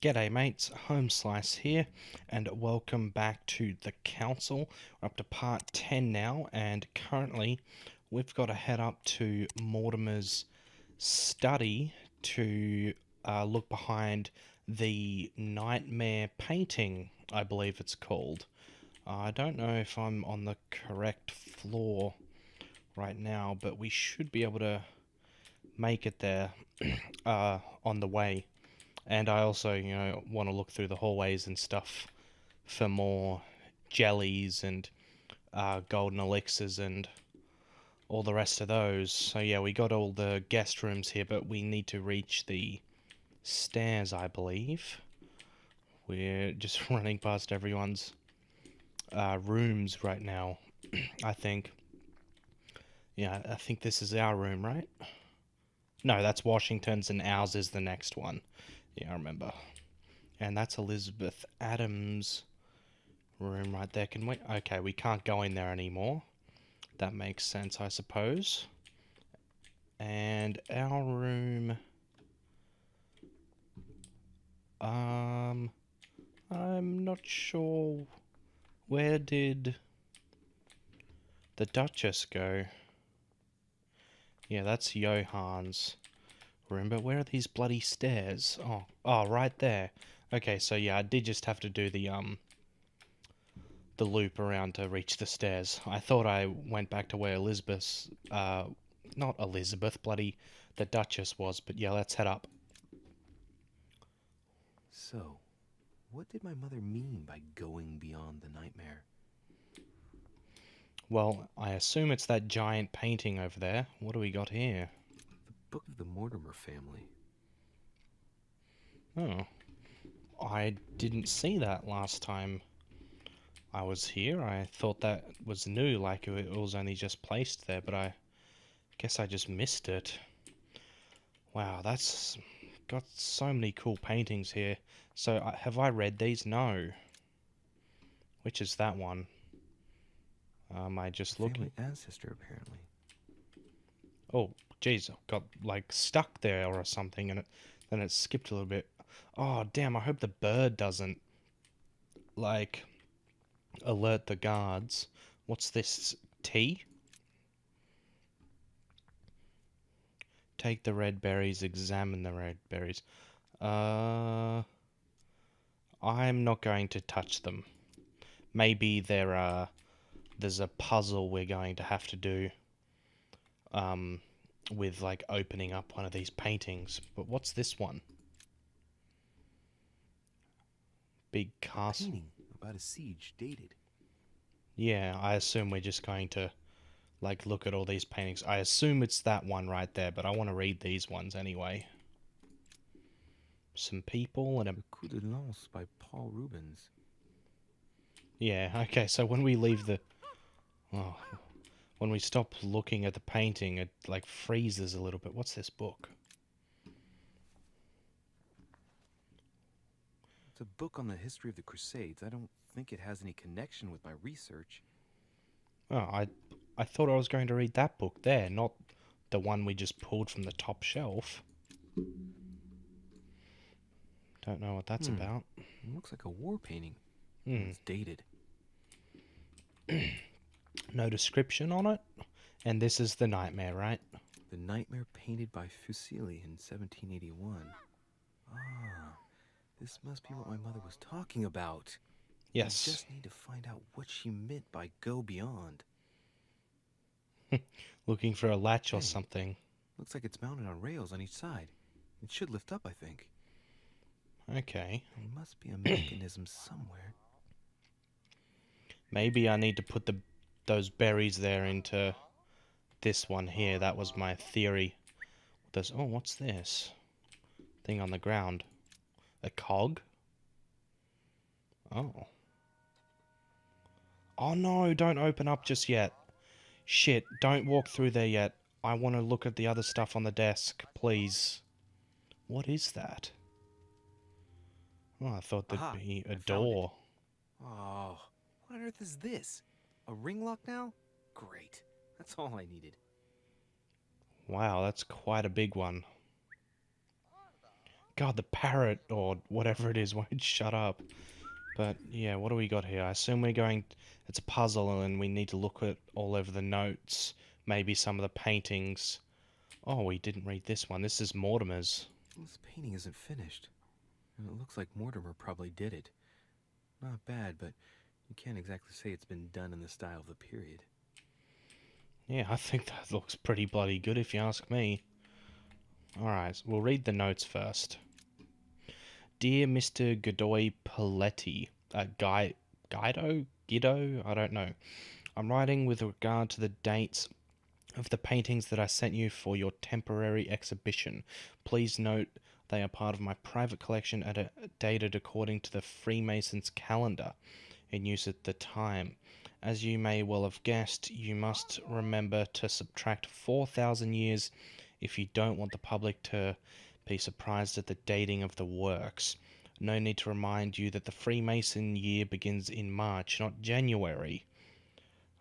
G'day mates, Home Slice here, and welcome back to the Council. We're up to part 10 now, and currently we've got to head up to Mortimer's study to look behind the nightmare painting, I believe it's called. I don't know if I'm on the correct floor right now, but we should be able to make it there on the way. And I also, want to look through the hallways and stuff for more jellies and golden elixirs and all the rest of those. So yeah, we got all the guest rooms here, but we need to reach the stairs, I believe. We're just running past everyone's rooms right now, I think. Yeah, I think this is our room, right? No, that's Washington's and ours is the next one. Yeah, I remember. And that's Elizabeth Adams' room right there. Can we? Okay, we can't go in there anymore. That makes sense, I suppose. And our room... I'm not sure... Where did the Duchess go? Yeah, that's Johann's room, but where are these bloody stairs? Oh, right there. Okay, so yeah, I did just have to do the loop around to reach the stairs. I thought I went back to where Elizabeth's, not Elizabeth, bloody the Duchess was, but yeah, let's head up. So, what did my mother mean by going beyond the nightmare? Well, I assume it's that giant painting over there. What do we got here? The Book of the Mortimer family. Oh, I didn't see that last time I was here. I thought that was new, like it was only just placed there, but I guess I just missed it. Wow, that's got so many cool paintings here. So, have I read these? No. Which is that one? Am I just looking? Family ancestor, apparently. Oh, jeez, got like stuck there or something, and then it skipped a little bit. Oh, damn! I hope the bird doesn't like alert the guards. What's this? Tea? Take the red berries. Examine the red berries. I'm not going to touch them. Maybe there's a puzzle we're going to have to do. With like opening up one of these paintings. But what's this one? Big castle. Painting about a siege, dated. Yeah, I assume we're just going to like look at all these paintings. I assume it's that one right there, but I want to read these ones anyway. Some people and a... The Coup de Lance by Paul Rubens. Yeah, okay, so when we leave the... Oh, when we stop looking at the painting, it like freezes a little bit. What's this book? It's a book on the history of the Crusades. I don't think it has any connection with my research. Oh, I thought I was going to read that book there, not the one we just pulled from the top shelf. Don't know what that's about. It looks like a war painting. Hmm. It's dated. No description on it. And this is the nightmare, right? The Nightmare painted by Fuseli in 1781. Ah, this must be what my mother was talking about. Yes. I just need to find out what she meant by go beyond. Looking for a latch or something. Looks like it's mounted on rails on each side. It should lift up, I think. Okay. There must be a mechanism somewhere. Maybe I need to put those berries there into this one here. That was my theory. Oh, what's this? Thing on the ground. A cog? Oh. Oh no, don't open up just yet. Shit, don't walk through there yet. I want to look at the other stuff on the desk, please. What is that? Oh, I thought there'd be a door. Oh, what on earth is this? A ring lock now? Great. That's all I needed. Wow, that's quite a big one. God, the parrot or whatever it is won't shut up. But yeah, what do we got here? I assume we're going... It's a puzzle and we need to look at all over the notes. Maybe some of the paintings. Oh, we didn't read this one. This is Mortimer's. This painting isn't finished. And it looks like Mortimer probably did it. Not bad, but you can't exactly say it's been done in the style of the period. Yeah, I think that looks pretty bloody good if you ask me. Alright, we'll read the notes first. Dear Mr. Godoy Paletti, Guido? I don't know. I'm writing with regard to the dates of the paintings that I sent you for your temporary exhibition. Please note they are part of my private collection and dated according to the Freemasons' calendar in use at the time. As you may well have guessed, you must remember to subtract 4,000 years if you don't want the public to be surprised at the dating of the works. No need to remind you that the Freemason year begins in March, not January.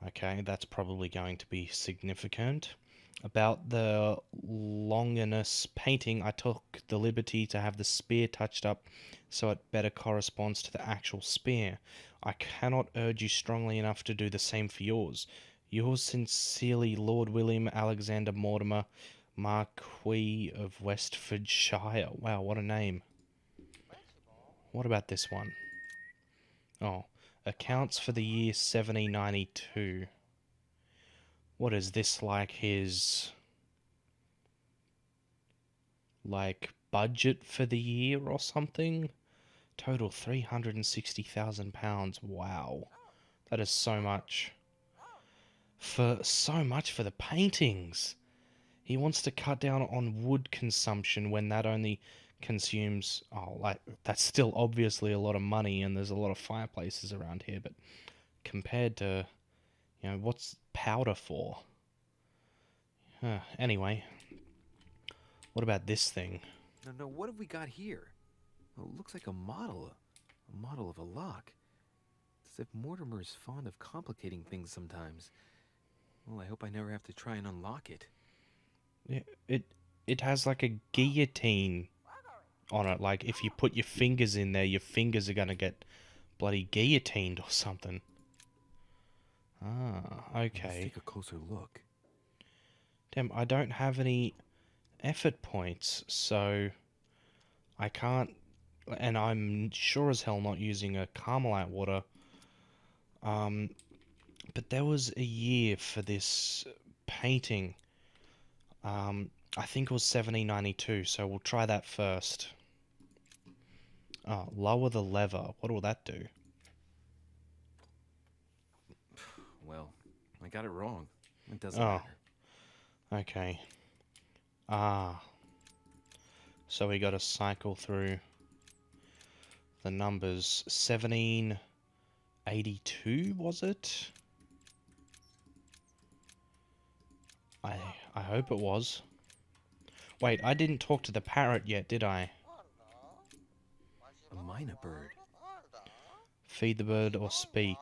Okay, that's probably going to be significant. About the Longinus painting, I took the liberty to have the spear touched up so it better corresponds to the actual spear. I cannot urge you strongly enough to do the same for yours. Yours sincerely, Lord William Alexander Mortimer, Marquis of Westfordshire. Wow, what a name. What about this one? Oh, accounts for the year 1792. What is this, like his... like, budget for the year or something? Total £360,000. Wow. That is so much. So much for the paintings. He wants to cut down on wood consumption when that only consumes... Oh, like, that's still obviously a lot of money and there's a lot of fireplaces around here, but compared to, you know, what's powder for? Anyway, what about this thing? No, what have we got here? Well, it looks like a model of a lock. It's as if Mortimer is fond of complicating things sometimes. Well, I hope I never have to try and unlock it. Yeah, it has like a guillotine on it. Like if you put your fingers in there, your fingers are gonna get bloody guillotined or something. Ah, okay. Let's take a closer look. Damn, I don't have any effort points, so I can't... And I'm sure as hell not using a Carmelite water. But there was a year for this painting. I think it was 1792, so we'll try that first. Oh, lower the lever. What will that do? Well, I got it wrong. It doesn't Oh. matter. Okay. So we got to cycle through the numbers. 1782, was it? I hope it was. Wait, I didn't talk to the parrot yet, did I? A minor bird. Feed the bird or speak.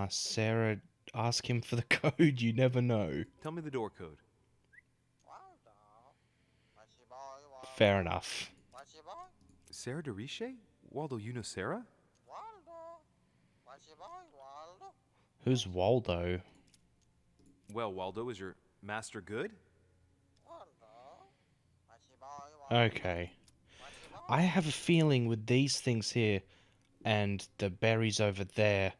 Sarah, ask him for the code, you never know. Tell me the door code. Fair enough. Sarah de Richet? Waldo, you know Sarah? Who's Waldo? Well, Waldo, is your master good? Okay. I have a feeling with these things here and the berries over there,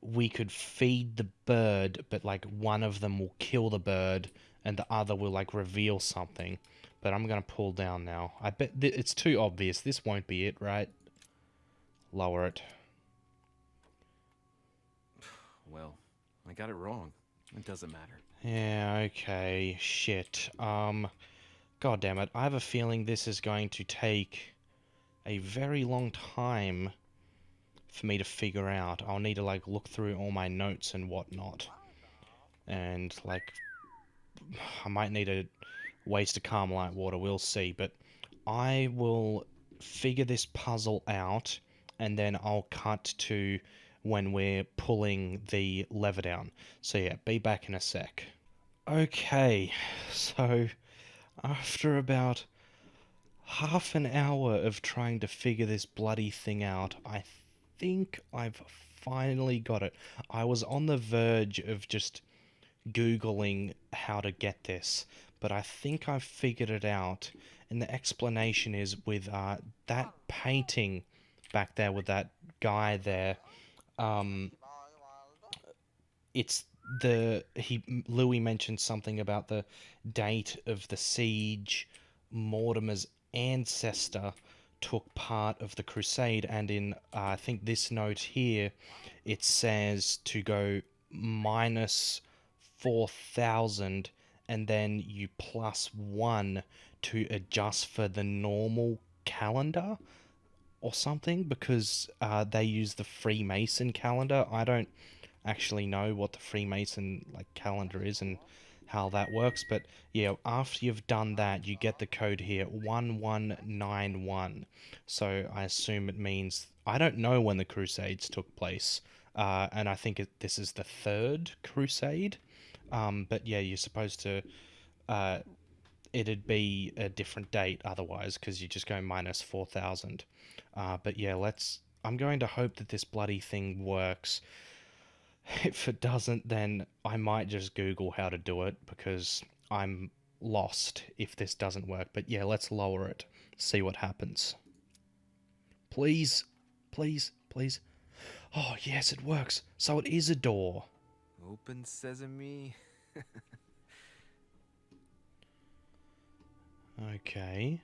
we could feed the bird, but like one of them will kill the bird and the other will like reveal something. But I'm gonna pull down now. I bet it's too obvious. This won't be it, right? Lower it. Well, I got it wrong. It doesn't matter. Yeah, okay. Shit. God damn it. I have a feeling this is going to take a very long time for me to figure out. I'll need to like look through all my notes and whatnot. And like, I might need to waste a Carmelite water, we'll see. But I will figure this puzzle out and then I'll cut to when we're pulling the lever down. So yeah, be back in a sec. Okay, so after about half an hour of trying to figure this bloody thing out. I think I've finally got it. I was on the verge of just Googling how to get this, but I think I've figured it out. And the explanation is with that painting back there with that guy there. Um, it's Louis mentioned something about the date of the siege. Mortimer's ancestor took part of the crusade, and in I think this note here, it says to go minus 4,000 and then you plus 1 to adjust for the normal calendar or something, because they use the Freemason calendar. I don't actually know what the Freemason calendar is and how that works, but yeah, after you've done that, you get the code here 1191. So I assume it means, I don't know when the Crusades took place, and I think this is the third Crusade. But yeah, you're supposed to. It'd be a different date otherwise, because you just go minus 4,000. But yeah, I'm going to hope that this bloody thing works. If it doesn't, then I might just Google how to do it, because I'm lost if this doesn't work. But yeah, let's lower it, see what happens. Please, please, please. Oh, yes, it works. So it is a door. Open sesame. Okay.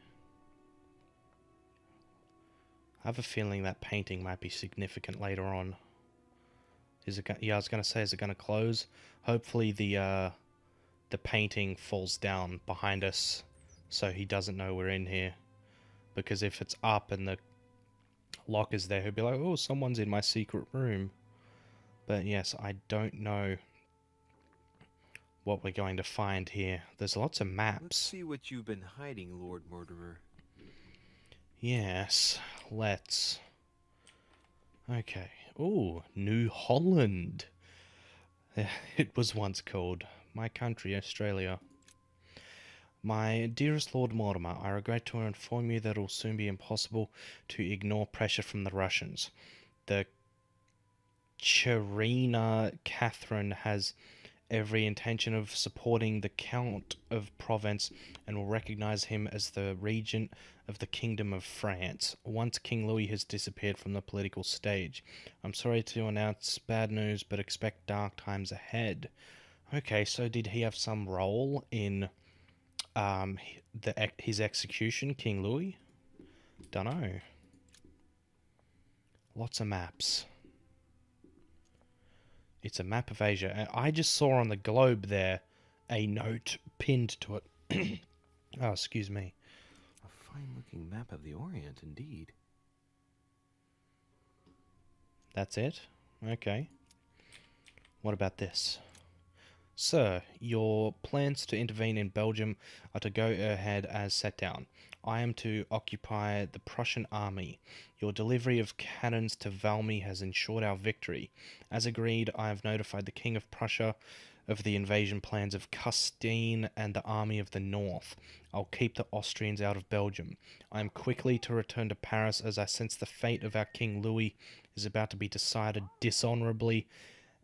I have a feeling that painting might be significant later on. Is it? Yeah, I was gonna say, is it gonna close? Hopefully the painting falls down behind us, so he doesn't know we're in here. Because if it's up and the lock is there, he'll be like, "Oh, someone's in my secret room." But yes, I don't know what we're going to find here. There's lots of maps. Let's see what you've been hiding, Lord Mortimer. Yes, let's. Okay. Ooh, New Holland. It was once called my country, Australia. My dearest Lord Mortimer, I regret to inform you that it will soon be impossible to ignore pressure from the Russians. The Tsarina Catherine has every intention of supporting the Count of Provence and will recognize him as the regent of the Kingdom of France, once King Louis has disappeared from the political stage. I'm sorry to announce bad news, but expect dark times ahead. Okay, so did he have some role in his execution, King Louis? Dunno. Lots of maps. It's a map of Asia. I just saw on the globe there a note pinned to it. Oh, excuse me. A fine-looking map of the Orient, indeed. That's it? Okay. What about this? Sir, your plans to intervene in Belgium are to go ahead as set down. I am to occupy the Prussian army. Your delivery of cannons to Valmy has ensured our victory. As agreed, I have notified the King of Prussia of the invasion plans of Custine and the Army of the North. I'll keep the Austrians out of Belgium. I am quickly to return to Paris, as I sense the fate of our King Louis is about to be decided dishonourably,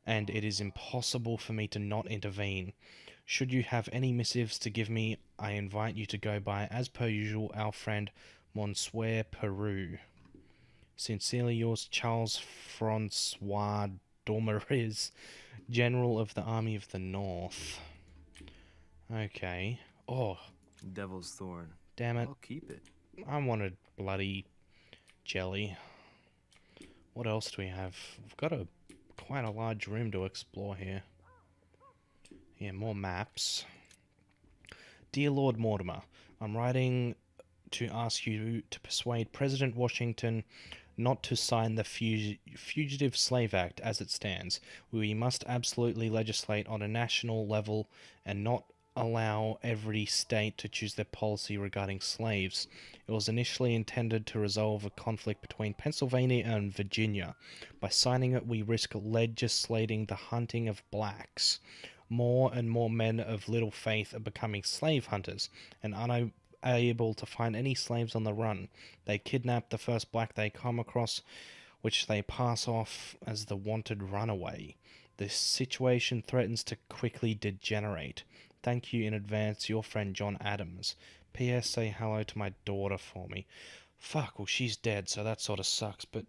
and it is impossible for me to not intervene. Should you have any missives to give me, I invite you to go by, as per usual, our friend Monsieur Peru. Sincerely yours, Charles Francois Dormeriz, General of the Army of the North. Okay. Oh, Devil's Thorn. damn it. I'll keep it. I wanted bloody jelly. What else do we have? We've got quite a large room to explore here. Yeah, more maps. Dear Lord Mortimer, I'm writing to ask you to persuade President Washington not to sign the Fugitive Slave Act as it stands. We must absolutely legislate on a national level and not allow every state to choose their policy regarding slaves. It was initially intended to resolve a conflict between Pennsylvania and Virginia. By signing it, we risk legislating the hunting of blacks. More and more men of little faith are becoming slave hunters, and able to find any slaves on the run. They kidnap the first black they come across, which they pass off as the wanted runaway. The situation threatens to quickly degenerate. Thank you in advance, your friend John Adams. P.S. Say hello to my daughter for me. Fuck, well, she's dead, so that sort of sucks, but...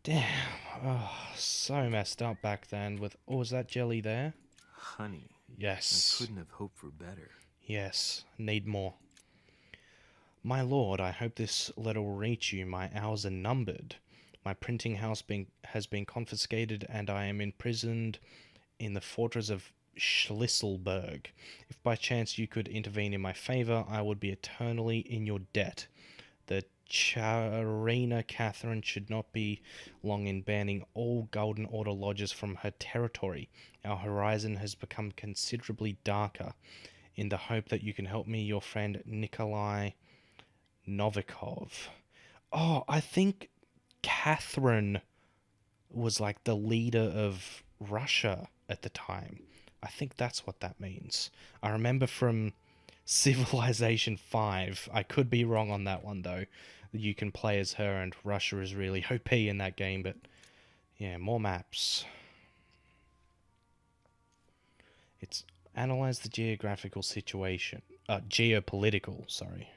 Damn. Oh, so messed up back then with... Oh, is that jelly there? Honey. Yes. I couldn't have hoped for better. Yes. Need more. My lord, I hope this letter will reach you. My hours are numbered. My printing house has been confiscated, and I am imprisoned in the fortress of Schlisselberg. If by chance you could intervene in my favour, I would be eternally in your debt. The Tsarina Catherine should not be long in banning all Golden Order lodges from her territory. Our horizon has become considerably darker. In the hope that you can help me, your friend Nikolai Novikov. Oh, I think Catherine was like the leader of Russia at the time. I think that's what that means. I remember from Civilization 5. I could be wrong on that one, though. You can play as her, and Russia is really OP in that game, but yeah, more maps. It's analyze the geographical situation. Geopolitical, sorry.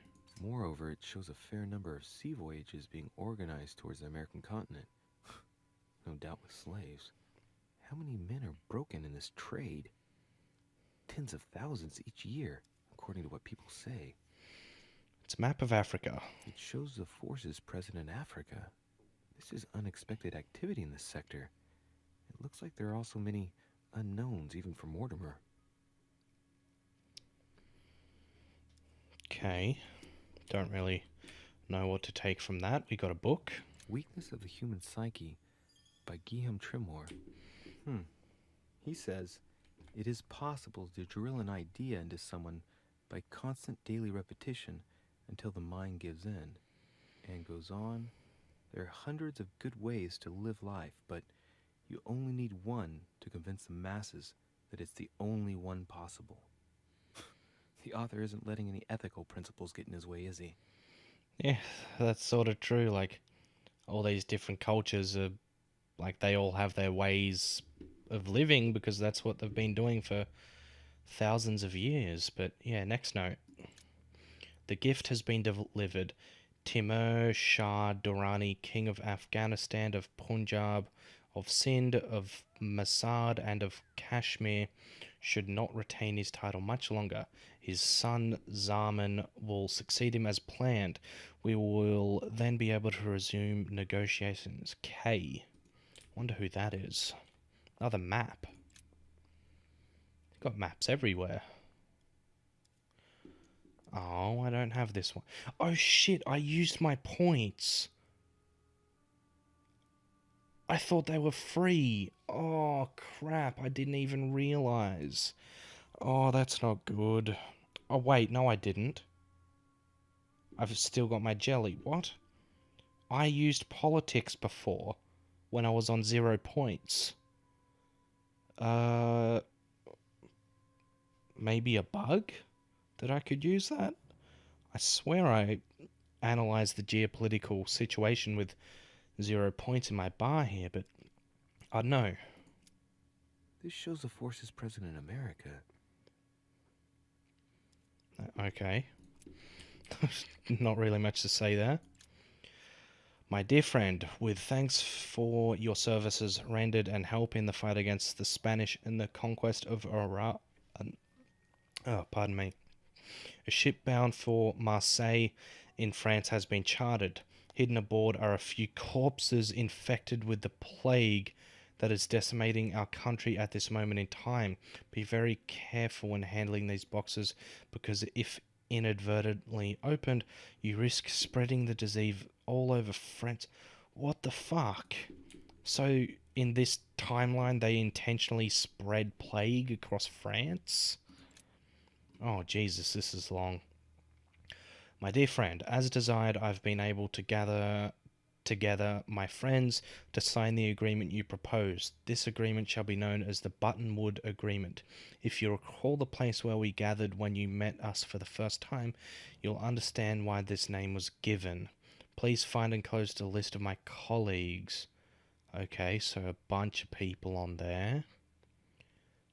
Moreover, it shows a fair number of sea voyages being organized towards the American continent. No doubt with slaves. How many men are broken in this trade? Tens of thousands each year, according to what people say. It's a map of Africa. It shows the forces present in Africa. This is unexpected activity in this sector. It looks like there are also many unknowns, even for Mortimer. Okay. Don't really know what to take from that. We got a book. Weakness of the Human Psyche by Guillaume Trimore. He says, it is possible to drill an idea into someone by constant daily repetition until the mind gives in. And goes on, there are hundreds of good ways to live life, but you only need one to convince the masses that it's the only one possible. The author isn't letting any ethical principles get in his way, is he? Yeah, that's sort of true. Like, all these different cultures are, like, they all have their ways of living because that's what they've been doing for thousands of years. But yeah, next note. The gift has been delivered. Timur Shah Durrani, King of Afghanistan, of Punjab, of Sindh, of Masad, and of Kashmir, should not retain his title much longer. His son Zaman will succeed him as planned. We will then be able to resume negotiations. K. Wonder who that is. Another map. Got maps everywhere. Oh, I don't have this one. Oh shit, I used my points. I thought they were free. Oh crap, I didn't even realize. Oh, that's not good. Oh wait, no I didn't. I've still got my jelly. What? I used politics before when I was on 0 points. Maybe a bug? That I could use that? I swear I analysed the geopolitical situation with 0 points in my bar here, but I don't know. This shows the forces present in America. Okay. Not really much to say there. My dear friend, with thanks for your services rendered and help in the fight against the Spanish and the conquest of Iraq. Pardon me. A ship bound for Marseille in France has been chartered. Hidden aboard are a few corpses infected with the plague that is decimating our country at this moment in time. Be very careful when handling these boxes, because if inadvertently opened, you risk spreading the disease all over France. What the fuck? So, in this timeline, they intentionally spread plague across France? Oh, Jesus, this is long. My dear friend, as desired, I've been able to gather together my friends to sign the agreement you propose. This agreement shall be known as the Buttonwood Agreement. If you recall the place where we gathered when you met us for the first time, you'll understand why this name was given. Please find enclosed a list of my colleagues. Okay, so a bunch of people on there.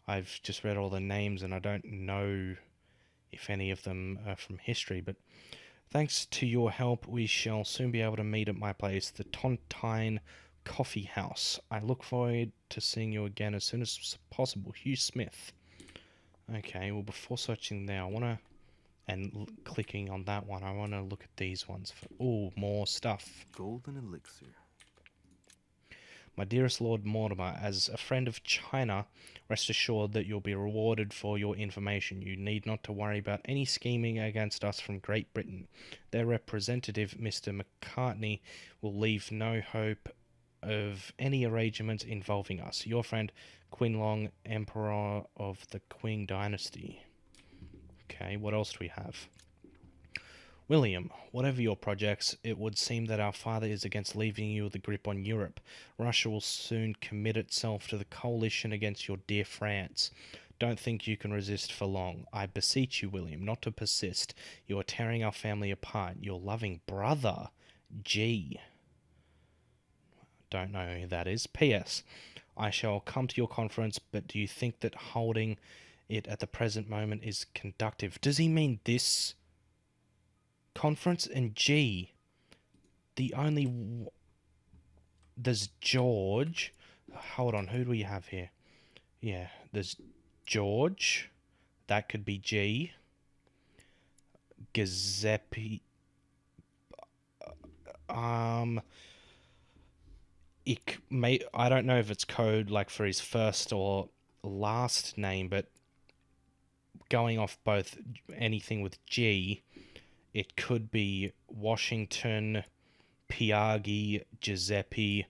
I've just read all the names and I don't know if any of them are from history, but thanks to your help, we shall soon be able to meet at my place, the Tontine Coffee House. I look forward to seeing you again as soon as possible. Hugh Smith. Okay, well, before searching there, I want to, and clicking on that one, I want to look at these ones. Oh, more stuff. Golden elixir. My dearest Lord Mortimer, as a friend of China, rest assured that you'll be rewarded for your information. You need not to worry about any scheming against us from Great Britain. Their representative, Mr. McCartney, will leave no hope of any arrangements involving us. Your friend, Quinlong, Emperor of the Qing Dynasty. Okay, what else do we have? William, whatever your projects, it would seem that our father is against leaving you the grip on Europe. Russia will soon commit itself to the coalition against your dear France. Don't think you can resist for long. I beseech you, William, not to persist. You are tearing our family apart. Your loving brother, G. Don't know who that is. P.S. I shall come to your conference, but do you think that holding it at the present moment is conductive? Does he mean this conference? And G, the only there's George. Hold on, who do we have here? Yeah, there's George. That could be G. Giuseppe. I don't know if it's code like for his first or last name, but going off both anything with G, it could be Washington, Piaggi, Giuseppe,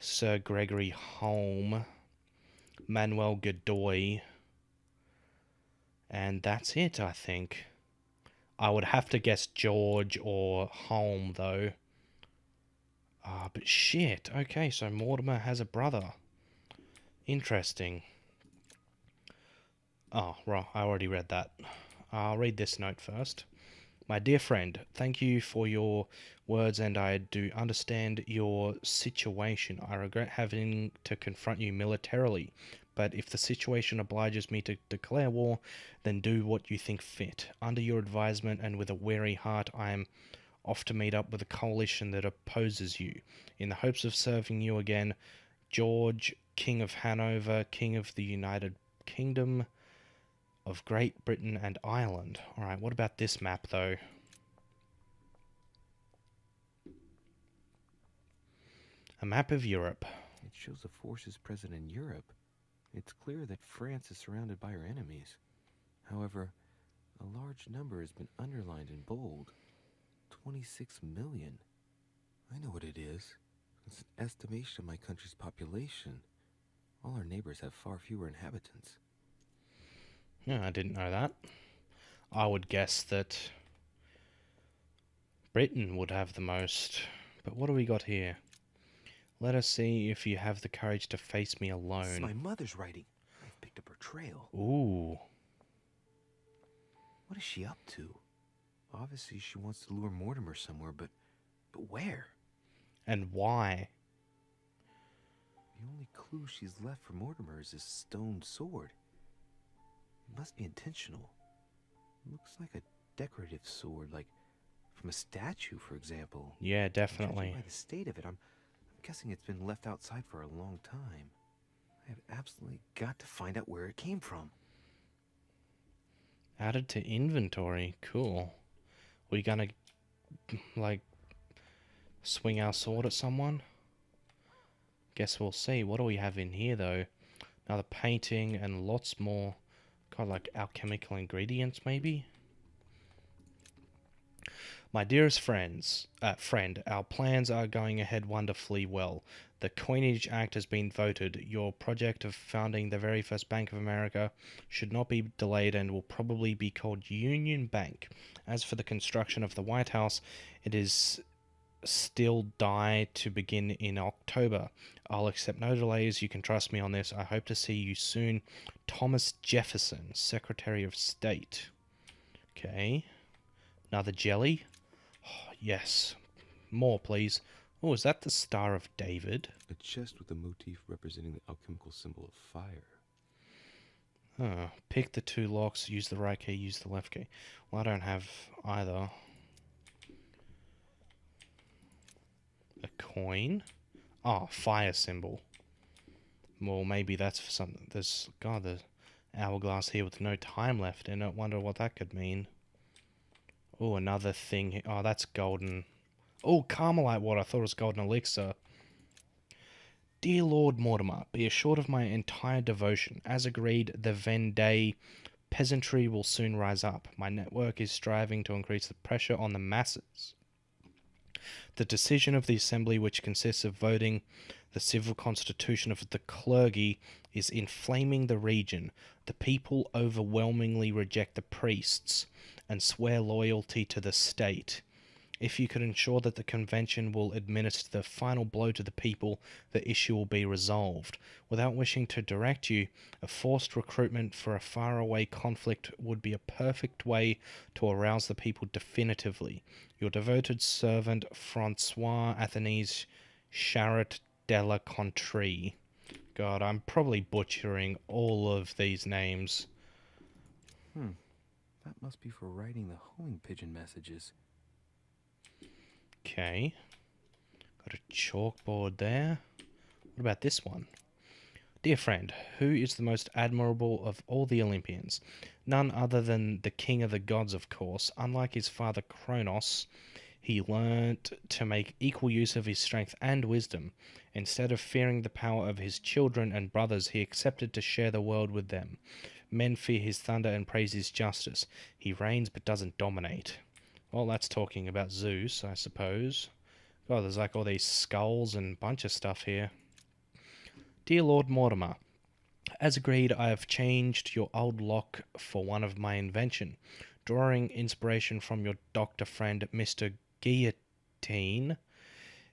Sir Gregory Home, Manuel Godoy, and that's it, I think. I would have to guess George or Home, though. But shit. Okay, so Mortimer has a brother. Interesting. Oh, right, I already read that. I'll read this note first. My dear friend, thank you for your words, and I do understand your situation. I regret having to confront you militarily, but if the situation obliges me to declare war, then do what you think fit. Under your advisement and with a weary heart, I am off to meet up with a coalition that opposes you. In the hopes of serving you again, George, King of Hanover, King of the United Kingdom of Great Britain and Ireland. Alright, what about this map, though? A map of Europe. It shows the forces present in Europe. It's clear that France is surrounded by her enemies. However, a large number has been underlined in bold. 26 million. I know what it is. It's an estimation of my country's population. All our neighbors have far fewer inhabitants. Yeah, I didn't know that. I would guess that Britain would have the most. But what do we got here? Let us see if you have the courage to face me alone. This is my mother's writing. I've picked up her trail. Ooh. What is she up to? Obviously, she wants to lure Mortimer somewhere, but where? And why? The only clue she's left for Mortimer is this stone sword. It must be intentional. It looks like a decorative sword, like from a statue, for example. Yeah, definitely. By the state of it, I'm guessing it's been left outside for a long time. I have absolutely got to find out where it came from. Added to inventory. Cool. We gonna, like, swing our sword at someone? Guess we'll see. What do we have in here, though? Another painting and lots more, kind of like alchemical ingredients, maybe? My dearest friend, our plans are going ahead wonderfully well. The Coinage Act has been voted. Your project of founding the very first Bank of America should not be delayed and will probably be called Union Bank. As for the construction of the White House, it is still die to begin in October. I'll accept no delays. You can trust me on this. I hope to see you soon. Thomas Jefferson, Secretary of State. Okay. Another jelly. Oh, yes. More, please. Oh, is that the Star of David? A chest with a motif representing the alchemical symbol of fire. Oh, pick the two locks, use the right key, use the left key. Well, I don't have either. A coin? Oh, fire symbol. Well, maybe that's for something. There's, God, the hourglass here with no time left in it. Wonder what that could mean. Oh, another thing. Oh, that's golden. Oh, Carmelite water. I thought it was golden elixir. Dear Lord Mortimer, be assured of my entire devotion. As agreed, the Vendée peasantry will soon rise up. My network is striving to increase the pressure on the masses. The decision of the Assembly, which consists of voting the civil constitution of the clergy, is inflaming the region. The people overwhelmingly reject the priests and swear loyalty to the state. If you could ensure that the convention will administer the final blow to the people, the issue will be resolved. Without wishing to direct you, a forced recruitment for a faraway conflict would be a perfect way to arouse the people definitively. Your devoted servant, Francois Athanase Charette de la Contrie. God, I'm probably butchering all of these names. That must be for writing the homing pigeon messages. Okay. Got a chalkboard there. What about this one? Dear friend, who is the most admirable of all the Olympians? None other than the king of the gods, of course. Unlike his father Kronos, he learnt to make equal use of his strength and wisdom. Instead of fearing the power of his children and brothers, he accepted to share the world with them. Men fear his thunder and praise his justice. He reigns but doesn't dominate. Well, that's talking about Zeus, I suppose. God, there's like all these skulls and bunch of stuff here. Dear Lord Mortimer, as agreed, I have changed your old lock for one of my invention. Drawing inspiration from your doctor friend, Mr. Guillotine,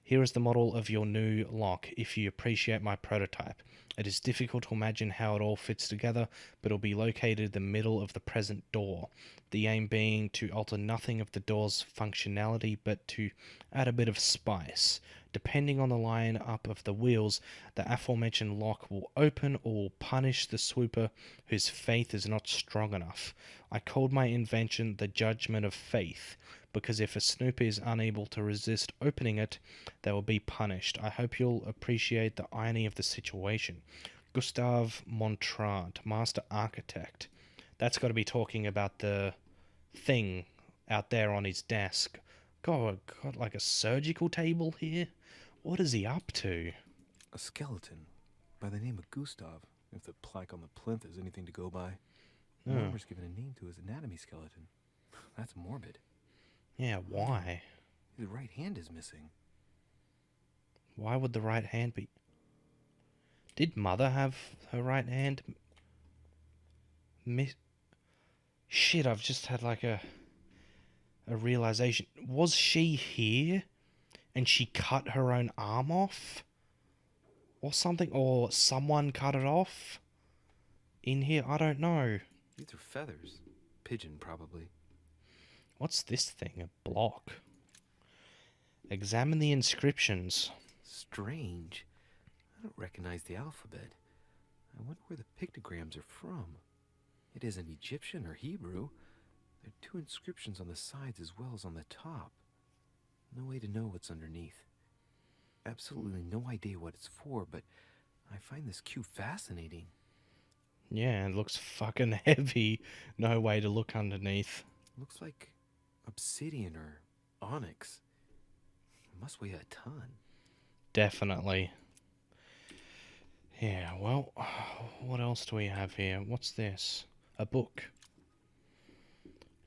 here is the model of your new lock, if you appreciate my prototype. It is difficult to imagine how it all fits together, but it will be located in the middle of the present door. The aim being to alter nothing of the door's functionality, but to add a bit of spice. Depending on the line up of the wheels, the aforementioned lock will open or will punish the swooper whose faith is not strong enough. I called my invention the judgment of faith, because if a snooper is unable to resist opening it, they will be punished. I hope you'll appreciate the irony of the situation. Gustave Montrand, Master Architect. That's got to be talking about the thing out there on his desk. God, got like a surgical table here? What is he up to? A skeleton by the name of Gustav, if the plaque on the plinth is anything to go by. Mortimer's given a name to his anatomy skeleton. That's morbid. Yeah, why? His right hand is missing. Why would the right hand be... Did Mother have her right hand Shit, I've just had like a realization. Was she here and she cut her own arm off? Or something? Or someone cut it off? In here? I don't know. These are feathers. Pigeon, probably. What's this thing? A block. Examine the inscriptions. Strange. I don't recognize the alphabet. I wonder where the pictograms are from. It isn't Egyptian or Hebrew. There are two inscriptions on the sides as well as on the top. No way to know what's underneath. Absolutely no idea what it's for, but I find this cue fascinating. Yeah, it looks fucking heavy. No way to look underneath. Looks like obsidian or onyx. It must weigh a ton. Definitely. Yeah, well, what else do we have here? What's this? A book.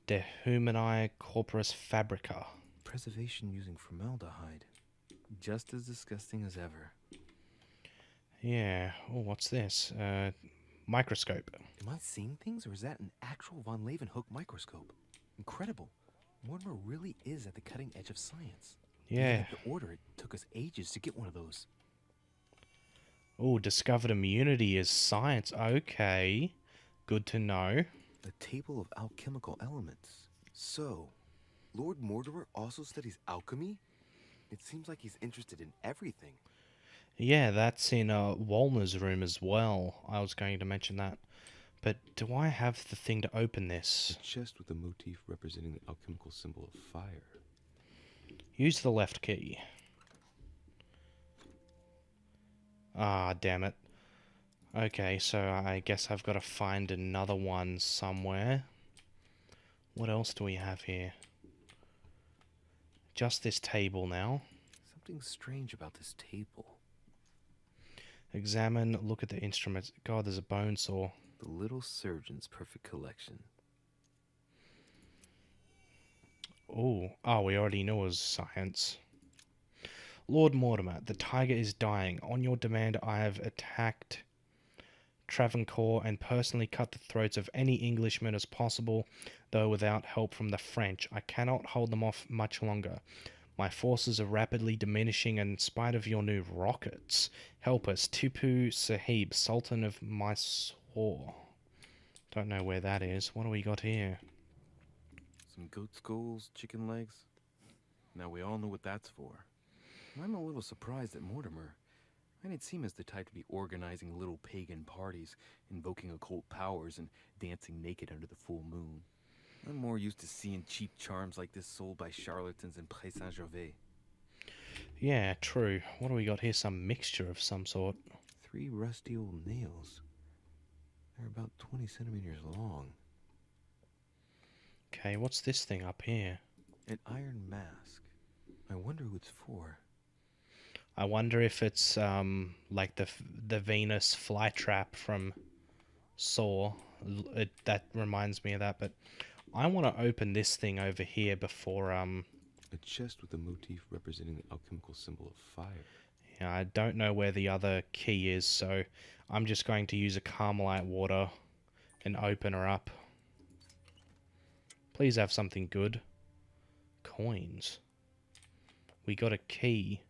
De Humani Corporis Fabrica. Preservation using formaldehyde. Just as disgusting as ever. Yeah. Oh, what's this? Microscope. Am I seeing things, or is that an actual von Leeuwenhoek microscope? Incredible. Mortimer really is at the cutting edge of science. Even Yeah. at the order, it took us ages to get one of those. Oh, discovered immunity is science. Okay. Good to know. A table of alchemical elements. So, Lord Mortimer also studies alchemy? It seems like he's interested in everything. Yeah, that's in Walner's room as well. I was going to mention that. But do I have the thing to open A this? chest with a motif representing the alchemical symbol of fire. Use the left key. Ah, damn it. Okay, so I guess I've got to find another one somewhere. What else do we have here? Just this table now. Something strange about this table. Examine, look at the instruments. God, there's a bone saw. The little surgeon's perfect collection. Oh, we already know it was science. Lord Mortimer, the tiger is dying. On your demand, I have attacked Travancore and personally cut the throats of any Englishmen as possible, though without help from the French. I cannot hold them off much longer. My forces are rapidly diminishing, and in spite of your new rockets, help us, Tipu Sahib, Sultan of Mysore. Don't know where that is. What do we got here? Some goat skulls, chicken legs. Now we all know what that's for. I'm a little surprised at Mortimer. I didn't seem as the type to be organizing little pagan parties, invoking occult powers, and dancing naked under the full moon. I'm more used to seeing cheap charms like this sold by charlatans in Pré Saint-Gervais. Yeah, true. What do we got here? Some mixture of some sort. 3 rusty old nails. They're about 20 centimeters long. Okay, what's this thing up here? An iron mask. I wonder who it's for. I wonder if it's like the Venus flytrap from Saw. That reminds me of that, but I want to open this thing over here before A chest with a motif representing the alchemical symbol of fire. yeah, I don't know where the other key is, so I'm just going to use a Carmelite water and open her up. Please have something good. Coins. We got a key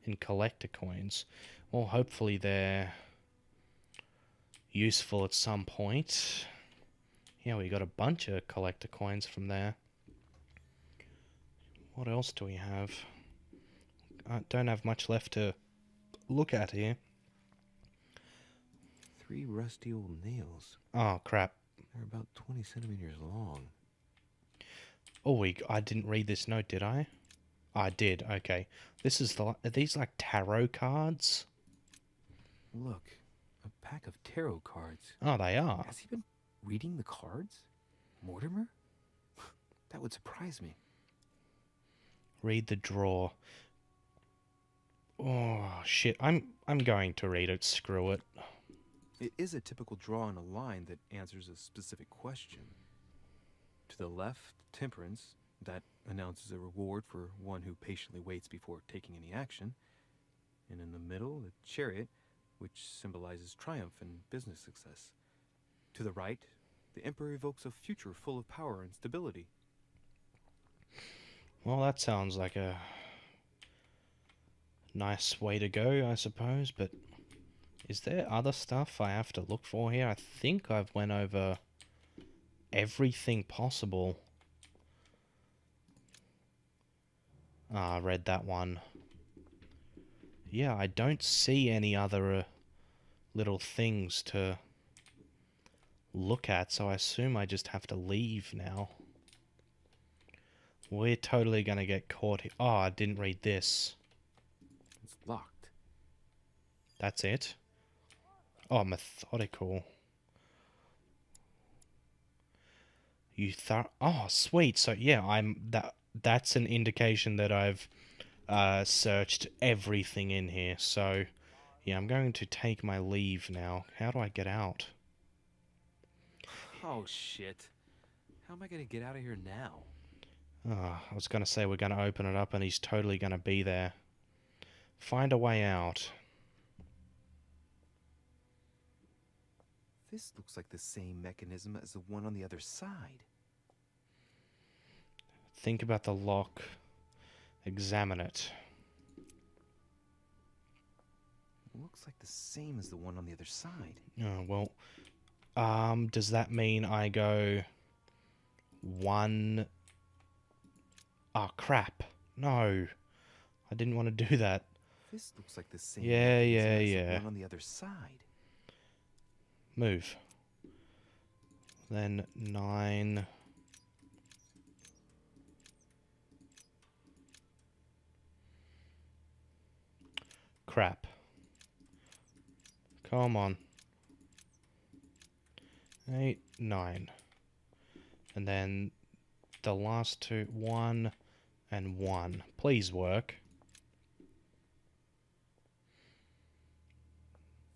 in collector coins. Well, hopefully they're useful at some point. Yeah, we got a bunch of collector coins from there. What else do we have? I don't have much left to look at here. 3 rusty old nails. Oh, crap. They're about 20 centimeters long. Oh, I didn't read this note, did I? I did, okay. This is are these like tarot cards? Look, a pack of tarot cards. Oh, they are. Has he been reading the cards? Mortimer? That would surprise me. Read the draw. Oh, shit. I'm going to read it. Screw it. It is a typical draw on a line that answers a specific question. To the left, temperance. That announces a reward for one who patiently waits before taking any action. And in the middle, the chariot, which symbolizes triumph and business success. To the right, the emperor evokes a future full of power and stability. Well, that sounds like a nice way to go, I suppose, but is there other stuff I have to look for here? I think I've went over everything possible. Ah, I read that one. Yeah, I don't see any other little things to look at, so I assume I just have to leave now. We're totally gonna get caught here. Oh, I didn't read this. It's locked. That's it? Oh, methodical. Oh, sweet. So yeah, that's an indication that I've searched everything in here. So yeah, I'm going to take my leave now. How do I get out? Oh, shit. How am I gonna get out of here now? Oh, I was going to say we're going to open it up and he's totally going to be there. Find a way out. This looks like the same mechanism as the one on the other side. Think about the lock Examine it. Looks like the same as the one on the other side. Oh, well. Does that mean I go... 1... Ah, crap. No. I didn't want to do that. This looks like the same Yeah, mechanism as yeah. the one on the other side. Move. Then 9... Crap. Come on. 8, 9. And then the last two, 1 and 1. Please work.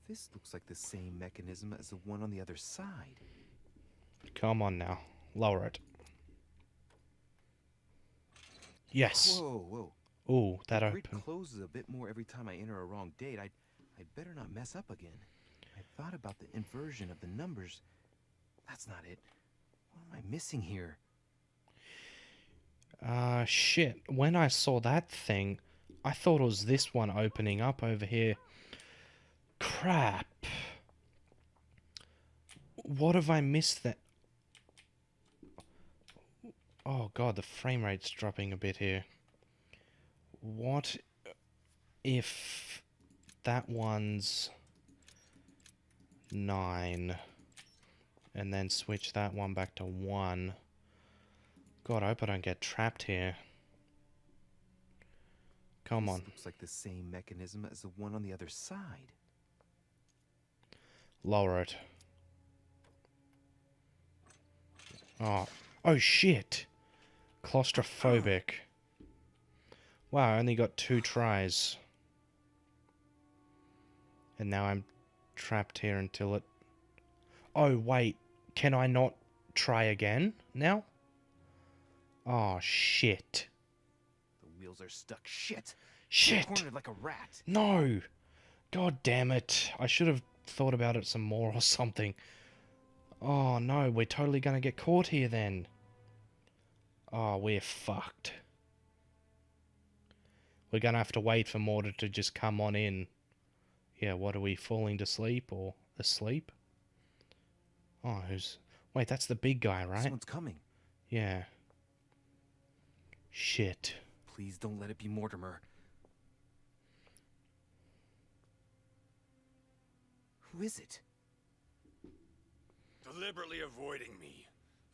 This looks like the same mechanism as the one on the other side. Come on now. Lower it. Yes. Whoa, whoa. Ooh, that The grid opened. closes a bit more every time I enter a wrong date. I'd better not mess up again. I thought about the inversion of the numbers. That's not it. What am I missing here? Shit. When I saw that thing, I thought it was this one opening up over here. Crap. What have I missed that? Oh god, the frame rate's dropping a bit here. What if that one's 9 and then switch that one back to 1? God, I hope I don't get trapped here. Come on. This looks like the same mechanism as the one on the other side. Lower it. Oh shit. Claustrophobic. Wow, I only got 2 tries. And now I'm trapped here until it... Oh, wait. Can I not try again now? Oh, shit. The wheels are stuck. Shit! Shit! Cornered like a rat. No! God damn it. I should have thought about it some more or something. Oh, no. We're totally gonna get caught here then. Oh, we're fucked. We're gonna have to wait for Mortar to just come on in. Yeah, what are we, falling to sleep or asleep? Oh, who's... Wait, that's the big guy, right? Someone's coming. Yeah. Shit. Please don't let it be Mortimer. Who is it? Deliberately avoiding me.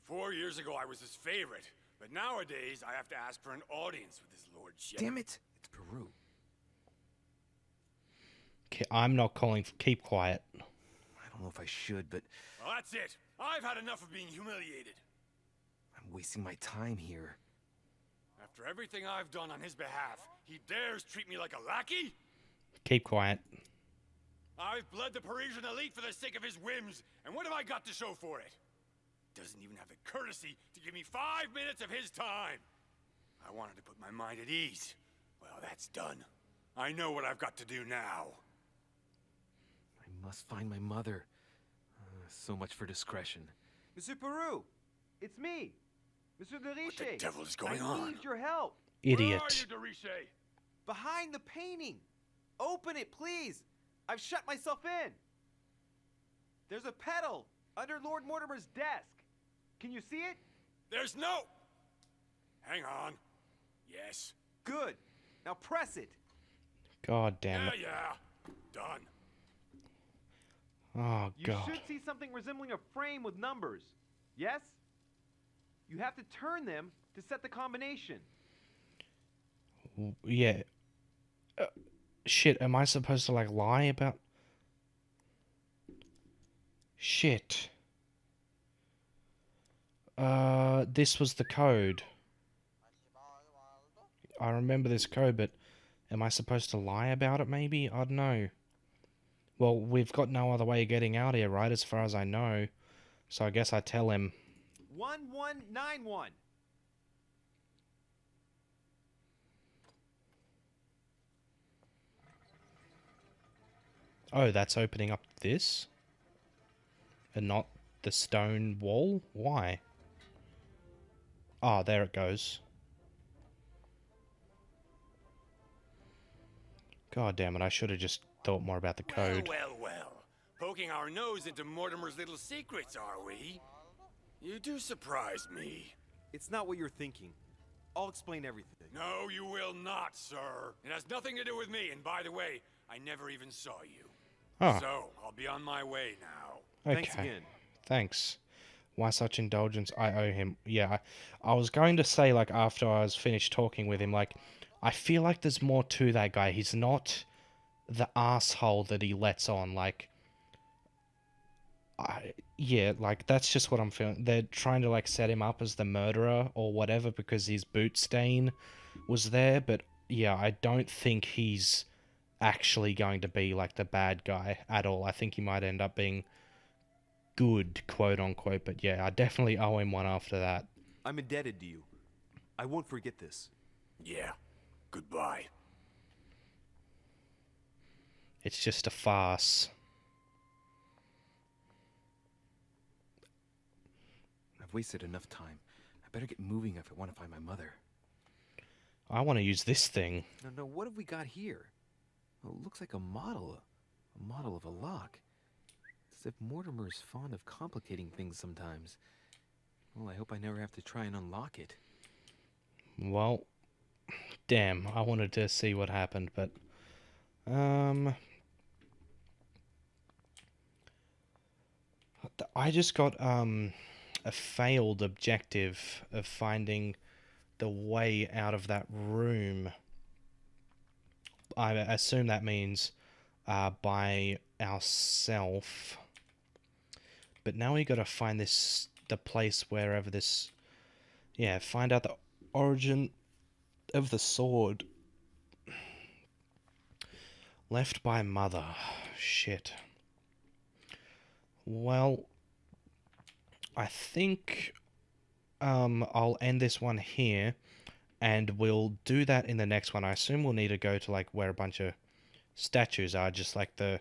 4 years ago I was his favorite, but nowadays I have to ask for an audience with his lordship. Damn it! It's Peru. I'm not calling... Keep quiet. I don't know if I should, but Well, that's it. I've had enough of being humiliated. I'm wasting my time here. After everything I've done on his behalf, he dares treat me like a lackey? Keep quiet. I've bled the Parisian elite for the sake of his whims, and what have I got to show for it? Doesn't even have the courtesy to give me 5 minutes of his time. I wanted to put my mind at ease. Well, that's done. I know what I've got to do now. I must find my mother. So much for discretion. Monsieur Peru! It's me! Monsieur de Richet! What the devil is going I on? need your help! Idiot. Where are you, de Richet? Behind the painting! Open it, please! I've shut myself in! There's a pedal under Lord Mortimer's desk. Can you see it? There's no... Hang on. Yes. Good. Now press it. God damn it. Yeah. Done. Oh, You God. should see something resembling a frame with numbers. Yes? You have to turn them to set the combination. Yeah. Shit, am I supposed to, like, lie about... Shit. This was the code. I remember this code, but am I supposed to lie about it, maybe? I don't know. Well, we've got no other way of getting out here, right, as far as I know. So I guess I tell him... 1191. Oh, that's opening up this? And not the stone wall? Why? Oh, there it goes. God damn it, I should have just thought more about the code. Well. Poking our nose into Mortimer's little secrets, are we? You do surprise me. It's not what you're thinking. I'll explain everything. No, you will not, sir. It has nothing to do with me, and by the way, I never even saw you. Oh, So, I'll be on my way now. okay. Thanks again. Thanks. Why such indulgence? I owe him. Yeah, I was going to say, like, after I was finished talking with him, like, I feel like there's more to that guy. He's not the asshole that he lets on. Like, yeah, like, that's just what I'm feeling. They're trying to, like, set him up as the murderer or whatever because his boot stain was there. But, yeah, I don't think he's actually going to be, like, the bad guy at all. I think he might end up being good, quote unquote, but yeah, I definitely owe him one after that. I'm indebted to you. I won't forget this. Yeah. Goodbye. It's just a farce. I've wasted enough time. I better get moving if I want to find my mother. I want to use this thing. No, what have we got here? Oh, it looks like a model. A model of a lock. It's as if Mortimer is fond of complicating things sometimes. Well, I hope I never have to try and unlock it. Well, damn, I wanted to see what happened, but I just got a failed objective of finding the way out of that room. I assume that means by ourself. But now we got to find the place wherever this, yeah, find out the origin of the sword. Left by mother. Shit. Well, I think I'll end this one here, and we'll do that in the next one. I assume we'll need to go to like where a bunch of statues are, just like the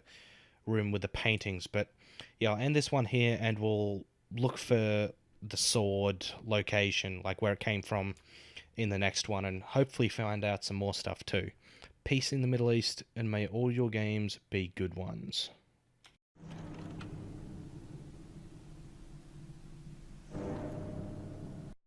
room with the paintings. But yeah, I'll end this one here, and we'll look for the sword location, like where it came from, in the next one, and hopefully find out some more stuff too. Peace in the Middle East, and may all your games be good ones.